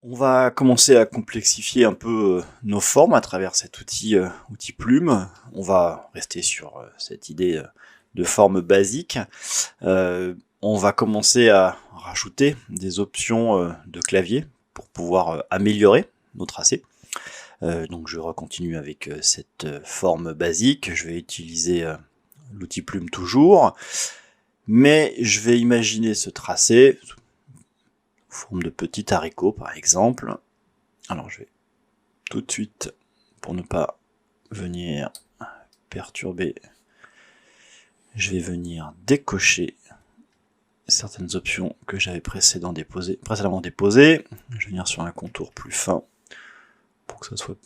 On va commencer à complexifier un peu nos formes à travers cet outil plume. On va rester sur cette idée de forme basique. On va commencer à rajouter des options de clavier pour pouvoir améliorer nos tracés. Donc je recontinue avec cette forme basique. Je vais utiliser l'outil plume toujours, mais je vais imaginer ce tracé sous forme de petit haricot par exemple. Alors je vais tout de suite, pour ne pas venir perturber, je vais venir décocher certaines options que j'avais précédemment déposées. Je vais venir sur un contour plus fin pour que ça soit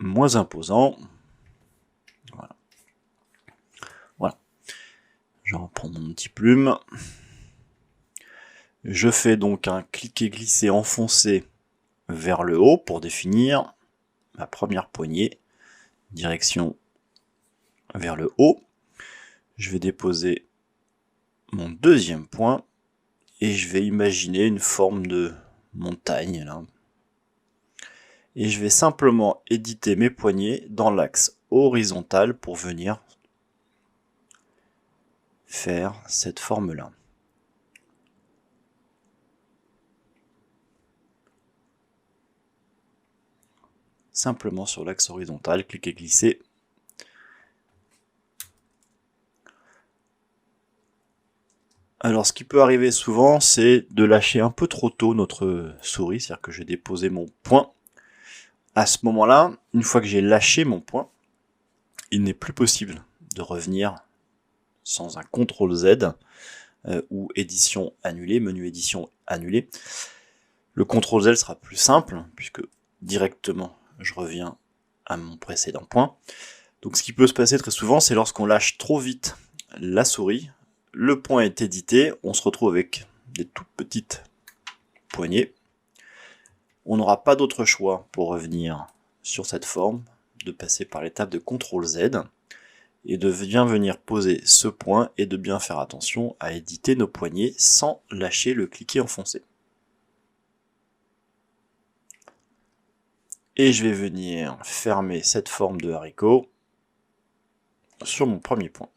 moins imposant. Voilà. Je reprends mon petit plume. Je fais donc un cliquer-glisser enfoncé vers le haut pour définir ma première poignée, direction vers le haut. Je vais déposer mon deuxième point et je vais imaginer une forme de montagne là. Et je vais simplement éditer mes poignées dans l'axe horizontal pour venir faire cette forme là. Simplement sur l'axe horizontal, cliquez glisser. Alors ce qui peut arriver souvent, c'est de lâcher un peu trop tôt notre souris, c'est-à-dire que j'ai déposé mon point. À ce moment-là, une fois que j'ai lâché mon point, il n'est plus possible de revenir sans un CTRL Z ou édition annulée, menu édition annulée. Le CTRL Z sera plus simple, puisque directement je reviens à mon précédent point. Donc ce qui peut se passer très souvent, c'est lorsqu'on lâche trop vite la souris, le point est édité, on se retrouve avec des toutes petites poignées. On n'aura pas d'autre choix pour revenir sur cette forme, de passer par l'étape de CTRL Z, et de bien venir poser ce point, et de bien faire attention à éditer nos poignées sans lâcher le cliquet enfoncé. Et je vais venir fermer cette forme de haricot sur mon premier point.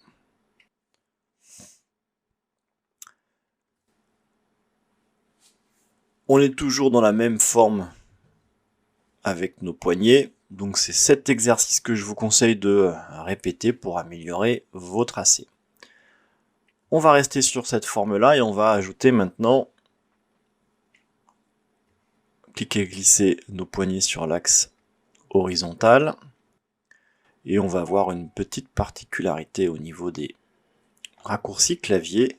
On est toujours dans la même forme avec nos poignets, donc c'est cet exercice que je vous conseille de répéter pour améliorer vos tracés. On va rester sur cette forme-là et on va ajouter maintenant, cliquer et glisser nos poignets sur l'axe horizontal. Et on va avoir une petite particularité au niveau des raccourcis clavier.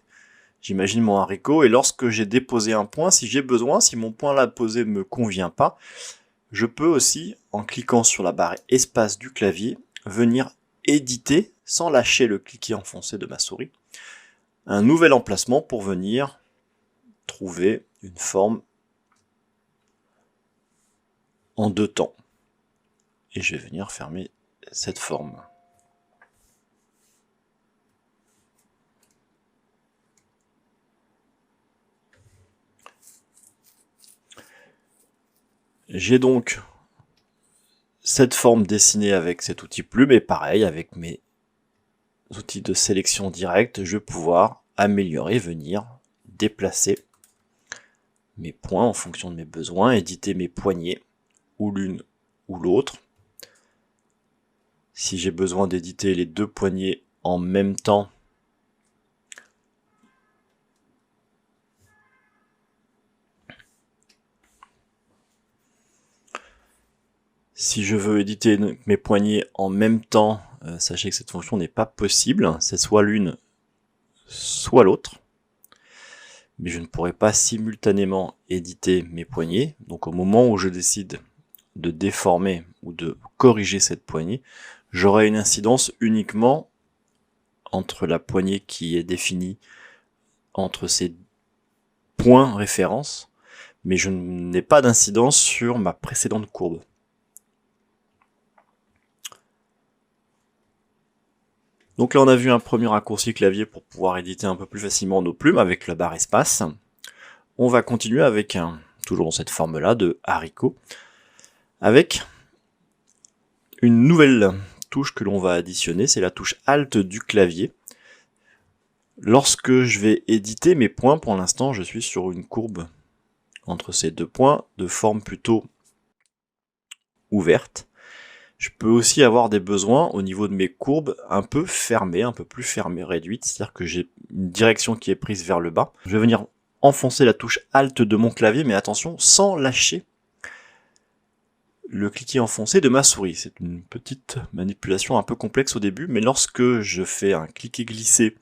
J'imagine mon haricot et lorsque j'ai déposé un point, si j'ai besoin, si mon point là posé ne me convient pas, je peux aussi, en cliquant sur la barre espace du clavier, venir éditer, sans lâcher le cliquet enfoncé de ma souris, un nouvel emplacement pour venir trouver une forme en deux temps. Et je vais venir fermer cette forme. J'ai donc cette forme dessinée avec cet outil plume, et pareil, avec mes outils de sélection directe, je vais pouvoir améliorer, venir déplacer mes points en fonction de mes besoins, éditer mes poignées, ou l'une ou l'autre. Si j'ai besoin d'éditer les deux poignées en même temps, si je veux éditer mes poignées en même temps, sachez que cette fonction n'est pas possible, c'est soit l'une, soit l'autre. Mais je ne pourrai pas simultanément éditer mes poignées. Donc au moment où je décide de déformer ou de corriger cette poignée, j'aurai une incidence uniquement entre la poignée qui est définie entre ces points références, mais je n'ai pas d'incidence sur ma précédente courbe. Donc là on a vu un premier raccourci clavier pour pouvoir éditer un peu plus facilement nos plumes avec la barre espace. On va continuer avec un toujours dans cette forme-là de haricot, avec une nouvelle touche que l'on va additionner, c'est la touche Alt du clavier. Lorsque je vais éditer mes points, pour l'instant je suis sur une courbe entre ces deux points, de forme plutôt ouverte. Je peux aussi avoir des besoins au niveau de mes courbes un peu fermées, un peu plus fermées, réduites, c'est-à-dire que j'ai une direction qui est prise vers le bas. Je vais venir enfoncer la touche Alt de mon clavier, mais attention, sans lâcher le cliquet enfoncé de ma souris. C'est une petite manipulation un peu complexe au début, mais lorsque je fais un cliquet glissé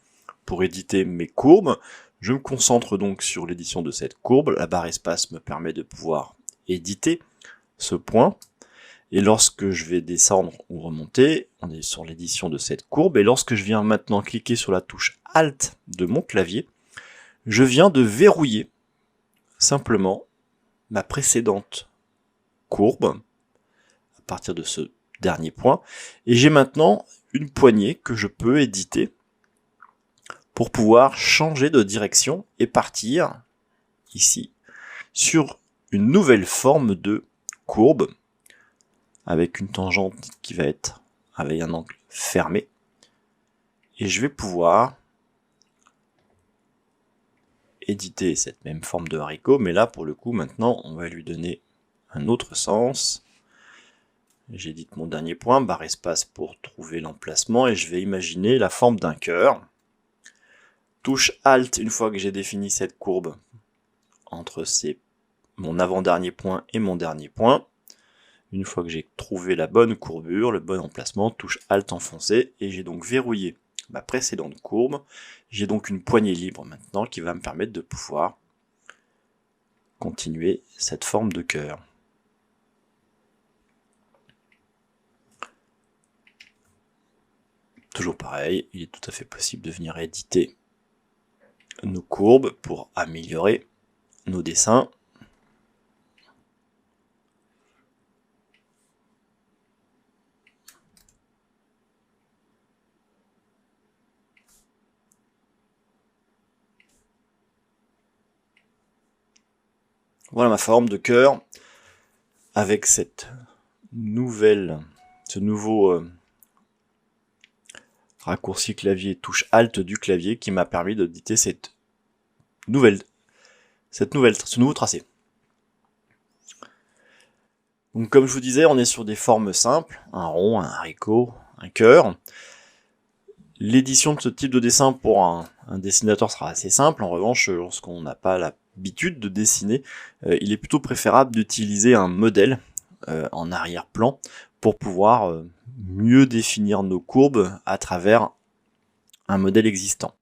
pour éditer mes courbes, je me concentre donc sur l'édition de cette courbe. La barre espace me permet de pouvoir éditer ce point. Et lorsque je vais descendre ou remonter, on est sur l'édition de cette courbe. Et lorsque je viens maintenant cliquer sur la touche Alt de mon clavier, je viens de verrouiller simplement ma précédente courbe à partir de ce dernier point. Et j'ai maintenant une poignée que je peux éditer pour pouvoir changer de direction et partir ici sur une nouvelle forme de courbe avec une tangente qui va être avec un angle fermé, et je vais pouvoir éditer cette même forme de haricot, mais là pour le coup maintenant on va lui donner un autre sens. J'édite mon dernier point, barre espace pour trouver l'emplacement, et je vais imaginer la forme d'un cœur. Touche Alt une fois que j'ai défini cette courbe entre mon avant-dernier point et mon dernier point. Une fois que j'ai trouvé la bonne courbure, le bon emplacement, touche Alt enfoncé, et j'ai donc verrouillé ma précédente courbe. J'ai donc une poignée libre maintenant qui va me permettre de pouvoir continuer cette forme de cœur. Toujours pareil, il est tout à fait possible de venir éditer nos courbes pour améliorer nos dessins. Voilà ma forme de cœur avec ce nouveau raccourci clavier touche Alt du clavier qui m'a permis d'éditer ce nouveau tracé. Donc comme je vous disais, on est sur des formes simples, un rond, un haricot, un cœur. L'édition de ce type de dessin pour un dessinateur sera assez simple. En revanche, lorsqu'on n'a pas l'habitude de dessiner, il est plutôt préférable d'utiliser un modèle en arrière-plan pour pouvoir mieux définir nos courbes à travers un modèle existant.